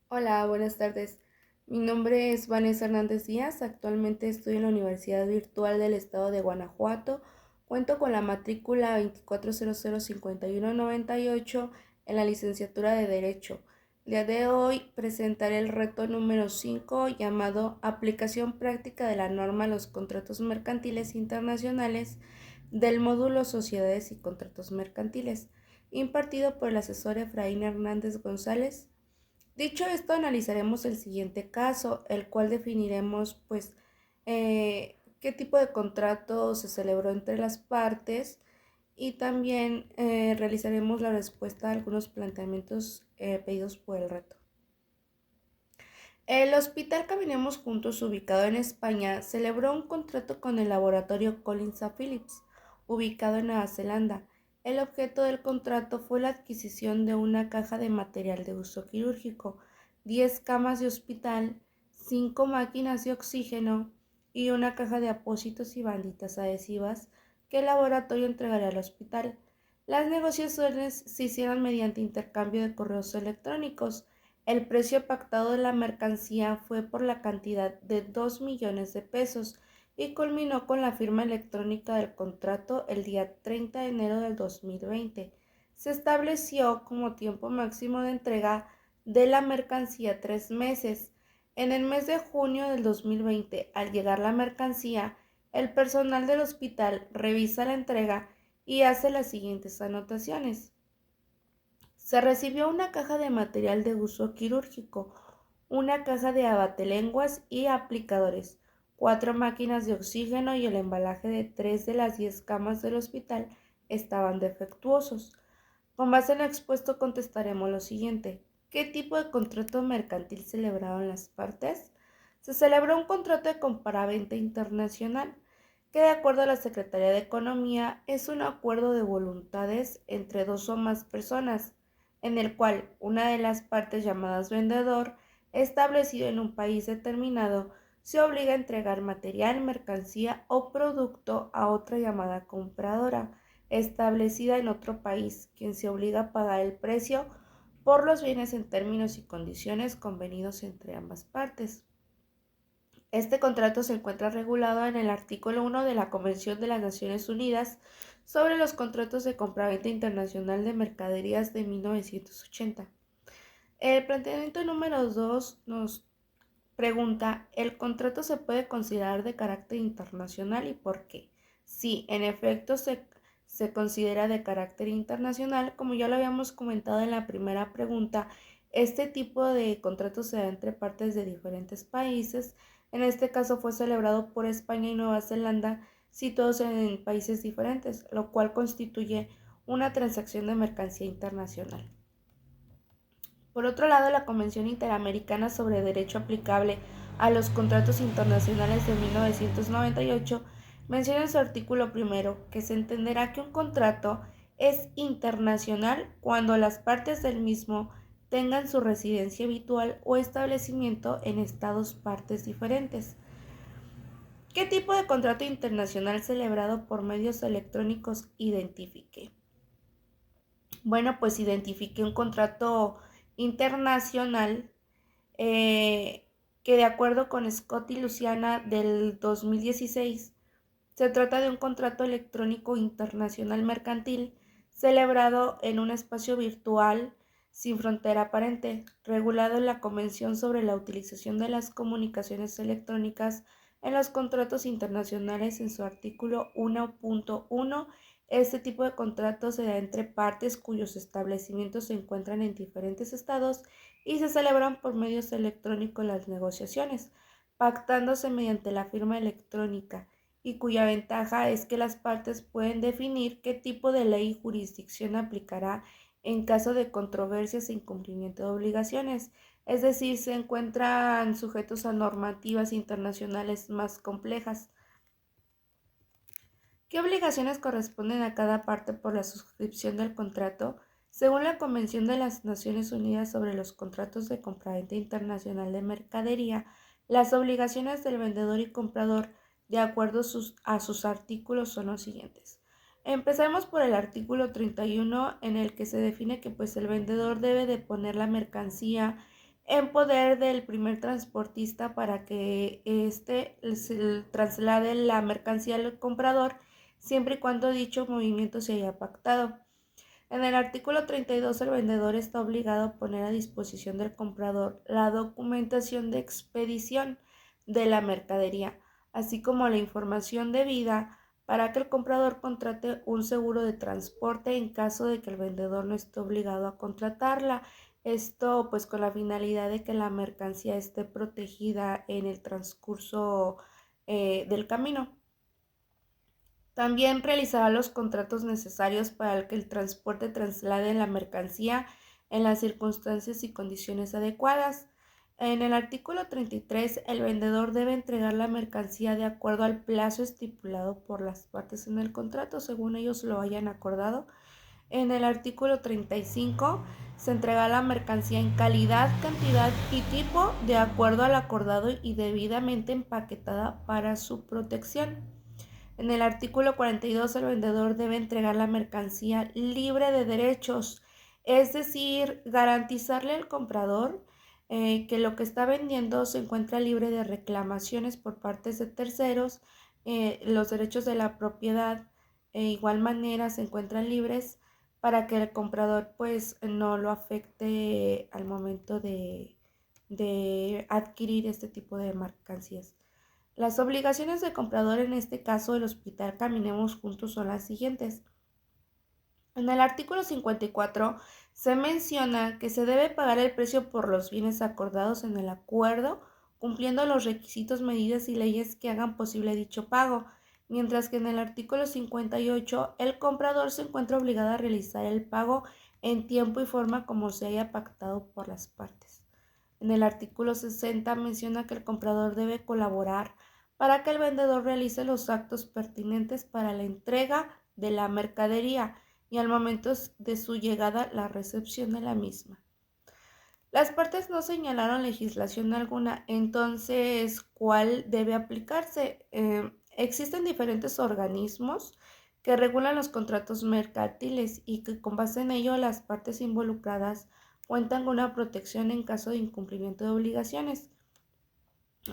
Hola, buenas tardes. Mi nombre es Vanessa Hernández Díaz. Actualmente estoy en la Universidad Virtual del Estado de Guanajuato. Cuento con la matrícula 24005198 en la licenciatura de Derecho. El día de hoy presentaré el reto número 5 llamado Aplicación práctica de la norma a los contratos mercantiles internacionales del módulo Sociedades y Contratos Mercantiles, impartido por el asesor Efraín Hernández González. Dicho esto, analizaremos el siguiente caso, el cual definiremos qué tipo de contrato se celebró entre las partes y también realizaremos la respuesta a algunos planteamientos pedidos por el reto. El Hospital Caminemos Juntos, ubicado en España, celebró un contrato con el laboratorio Collins Phillips, ubicado en Nueva Zelanda. El objeto del contrato fue la adquisición de una caja de material de uso quirúrgico, 10 camas de hospital, 5 máquinas de oxígeno y una caja de apósitos y banditas adhesivas que el laboratorio entregaría al hospital. Las negociaciones se hicieron mediante intercambio de correos electrónicos. El precio pactado de la mercancía fue por la cantidad de 2 millones de pesos y culminó con la firma electrónica del contrato el día 30 de enero del 2020. Se estableció como tiempo máximo de entrega de la mercancía 3 meses. En el mes de junio del 2020, al llegar la mercancía, el personal del hospital revisa la entrega y hace las siguientes anotaciones. Se recibió una caja de material de uso quirúrgico, una caja de abatelenguas y aplicadores, 4 máquinas de oxígeno y el embalaje de 3 de las 10 camas del hospital estaban defectuosos. Con base en lo expuesto contestaremos lo siguiente. ¿Qué tipo de contrato mercantil celebraron las partes? Se celebró un contrato de compraventa internacional que, de acuerdo a la Secretaría de Economía, es un acuerdo de voluntades entre dos o más personas, en el cual una de las partes, llamadas vendedor, establecido en un país determinado, se obliga a entregar material, mercancía o producto a otra llamada compradora, establecida en otro país, quien se obliga a pagar el precio por los bienes en términos y condiciones convenidos entre ambas partes. Este contrato se encuentra regulado en el artículo 1 de la Convención de las Naciones Unidas sobre los contratos de compraventa internacional de mercaderías de 1980. El planteamiento número 2 nos pregunta, ¿el contrato se puede considerar de carácter internacional y por qué? Sí, en efecto se considera de carácter internacional. Como ya lo habíamos comentado en la primera pregunta, este tipo de contrato se da entre partes de diferentes países. En este caso fue celebrado por España y Nueva Zelanda, situados en países diferentes, lo cual constituye una transacción de mercancía internacional. Por otro lado, la Convención Interamericana sobre Derecho Aplicable a los Contratos Internacionales de 1998 menciona en su artículo primero que se entenderá que un contrato es internacional cuando las partes del mismo tengan su residencia habitual o establecimiento en estados partes diferentes. ¿Qué tipo de contrato internacional celebrado por medios electrónicos identifique? Bueno, pues identifique un contrato internacional que, de acuerdo con Scott y Luciana del 2016, se trata de un contrato electrónico internacional mercantil celebrado en un espacio virtual sin frontera aparente, regulado en la Convención sobre la utilización de las comunicaciones electrónicas en los contratos internacionales en su artículo 1.1. Este tipo de contrato se da entre partes cuyos establecimientos se encuentran en diferentes estados y se celebran por medios electrónicos las negociaciones, pactándose mediante la firma electrónica, y cuya ventaja es que las partes pueden definir qué tipo de ley y jurisdicción aplicará en caso de controversias e incumplimiento de obligaciones, es decir, se encuentran sujetos a normativas internacionales más complejas. ¿Qué obligaciones corresponden a cada parte por la suscripción del contrato? Según la Convención de las Naciones Unidas sobre los Contratos de Compraventa Internacional de Mercadería, las obligaciones del vendedor y comprador, de acuerdo a sus artículos, son los siguientes. Empezamos por el artículo 31, en el que se define que el vendedor debe de poner la mercancía en poder del primer transportista para que éste traslade la mercancía al comprador, siempre y cuando dicho movimiento se haya pactado. En el artículo 32, el vendedor está obligado a poner a disposición del comprador la documentación de expedición de la mercadería, así como la información debida para que el comprador contrate un seguro de transporte en caso de que el vendedor no esté obligado a contratarla. Esto pues con la finalidad de que la mercancía esté protegida en el transcurso del camino. También realizará los contratos necesarios para que el transporte traslade la mercancía en las circunstancias y condiciones adecuadas. En el artículo 33, el vendedor debe entregar la mercancía de acuerdo al plazo estipulado por las partes en el contrato, según ellos lo hayan acordado. En el artículo 35, se entrega la mercancía en calidad, cantidad y tipo de acuerdo al acordado y debidamente empaquetada para su protección. En el artículo 42, el vendedor debe entregar la mercancía libre de derechos, es decir, garantizarle al comprador que lo que está vendiendo se encuentra libre de reclamaciones por partes de terceros, los derechos de la propiedad de igual manera se encuentran libres para que el comprador pues no lo afecte al momento de adquirir este tipo de mercancías. Las obligaciones del comprador, en este caso del hospital Caminemos Juntos, son las siguientes. En el artículo 54 se menciona que se debe pagar el precio por los bienes acordados en el acuerdo, cumpliendo los requisitos, medidas y leyes que hagan posible dicho pago, mientras que en el artículo 58 el comprador se encuentra obligado a realizar el pago en tiempo y forma como se haya pactado por las partes. En el artículo 60 menciona que el comprador debe colaborar para que el vendedor realice los actos pertinentes para la entrega de la mercadería y al momento de su llegada la recepción de la misma. Las partes no señalaron legislación alguna, entonces, ¿cuál debe aplicarse? Existen diferentes organismos que regulan los contratos mercantiles y que con base en ello las partes involucradas cuentan con una protección en caso de incumplimiento de obligaciones.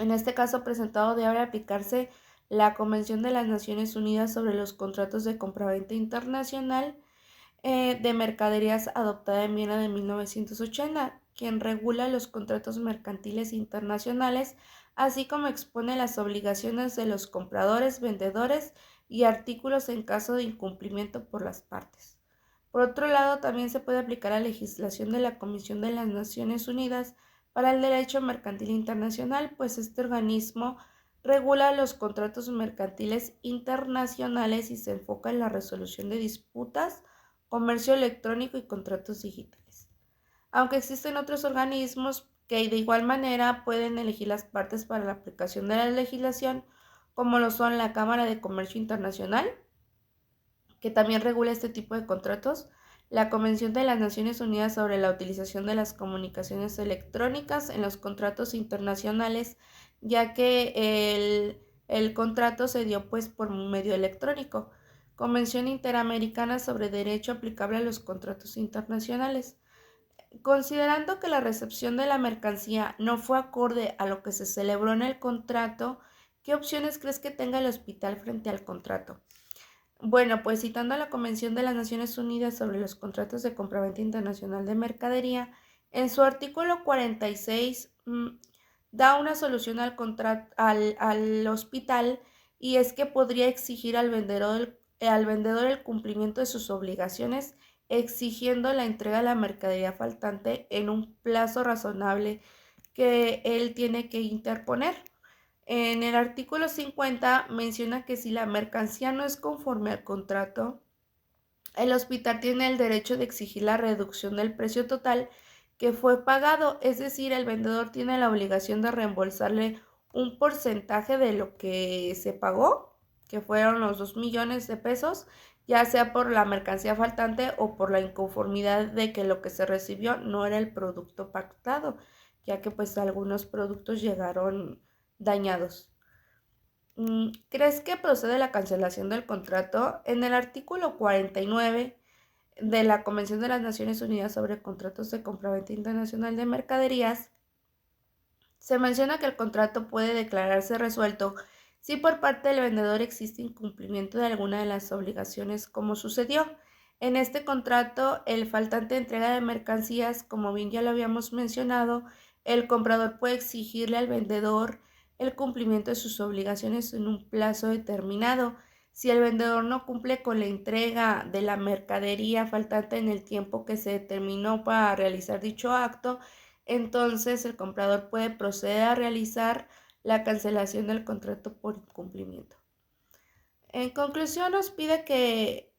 En este caso presentado debe aplicarse la Convención de las Naciones Unidas sobre los contratos de compraventa internacional de mercaderías adoptada en Viena de 1980, quien regula los contratos mercantiles internacionales, así como expone las obligaciones de los compradores, vendedores y artículos en caso de incumplimiento por las partes. Por otro lado, también se puede aplicar la legislación de la Comisión de las Naciones Unidas para el Derecho Mercantil Internacional, pues este organismo regula los contratos mercantiles internacionales y se enfoca en la resolución de disputas, comercio electrónico y contratos digitales. Aunque existen otros organismos que de igual manera pueden elegir las partes para la aplicación de la legislación, como lo son la Cámara de Comercio Internacional, que también regula este tipo de contratos, la Convención de las Naciones Unidas sobre la utilización de las comunicaciones electrónicas en los contratos internacionales, ya que el contrato se dio pues por medio electrónico. Convención Interamericana sobre Derecho aplicable a los contratos internacionales. Considerando que la recepción de la mercancía no fue acorde a lo que se celebró en el contrato, ¿qué opciones crees que tenga el hospital frente al contrato? Bueno, pues citando la Convención de las Naciones Unidas sobre los contratos de compraventa internacional de mercadería, en su artículo 46 da una solución al hospital, y es que podría exigir al vendedor el cumplimiento de sus obligaciones, exigiendo la entrega de la mercadería faltante en un plazo razonable que él tiene que interponer. En el artículo 50 menciona que si la mercancía no es conforme al contrato, el hospital tiene el derecho de exigir la reducción del precio total que fue pagado, es decir, el vendedor tiene la obligación de reembolsarle un porcentaje de lo que se pagó, que fueron los 2 millones de pesos, ya sea por la mercancía faltante o por la inconformidad de que lo que se recibió no era el producto pactado, ya que pues algunos productos llegaron dañados. ¿Crees que procede la cancelación del contrato? En el artículo 49 de la Convención de las Naciones Unidas sobre Contratos de Compraventa Internacional de Mercaderías, Se menciona que el contrato puede declararse resuelto si por parte del vendedor existe incumplimiento de alguna de las obligaciones, como sucedió. En este contrato, el faltante de entrega de mercancías, como bien ya lo habíamos mencionado, el comprador puede exigirle al vendedor el cumplimiento de sus obligaciones en un plazo determinado. Si el vendedor no cumple con la entrega de la mercadería faltante en el tiempo que se determinó para realizar dicho acto, entonces el comprador puede proceder a realizar la cancelación del contrato por incumplimiento. En conclusión, nos pide que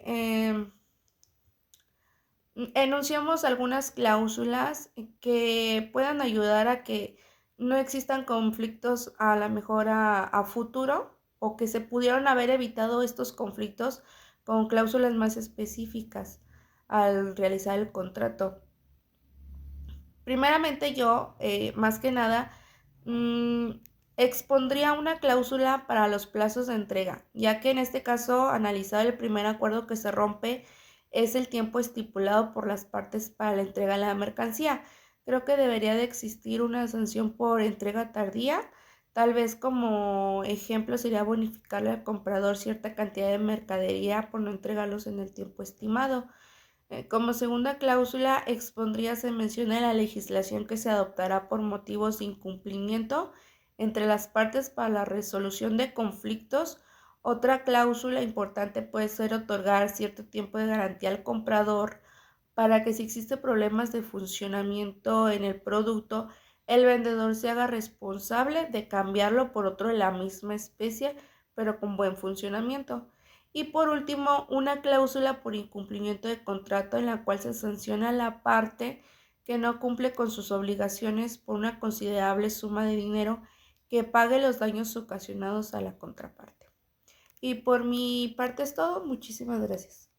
enunciamos algunas cláusulas que puedan ayudar a que no existan conflictos a la mejor a futuro, o que se pudieron haber evitado estos conflictos con cláusulas más específicas al realizar el contrato. Primeramente yo, más que nada, expondría una cláusula para los plazos de entrega, ya que en este caso, analizado el primer acuerdo que se rompe, es el tiempo estipulado por las partes para la entrega de la mercancía. Creo que debería de existir una sanción por entrega tardía. Tal vez como ejemplo sería bonificarle al comprador cierta cantidad de mercadería por no entregarlos en el tiempo estimado. Como segunda cláusula, expondría se menciona la legislación que se adoptará por motivos de incumplimiento entre las partes para la resolución de conflictos. Otra cláusula importante puede ser otorgar cierto tiempo de garantía al comprador para que si existe problemas de funcionamiento en el producto, el vendedor se haga responsable de cambiarlo por otro de la misma especie, pero con buen funcionamiento. Y por último, una cláusula por incumplimiento de contrato en la cual se sanciona a la parte que no cumple con sus obligaciones por una considerable suma de dinero, que pague los daños ocasionados a la contraparte. Y por mi parte es todo. Muchísimas gracias.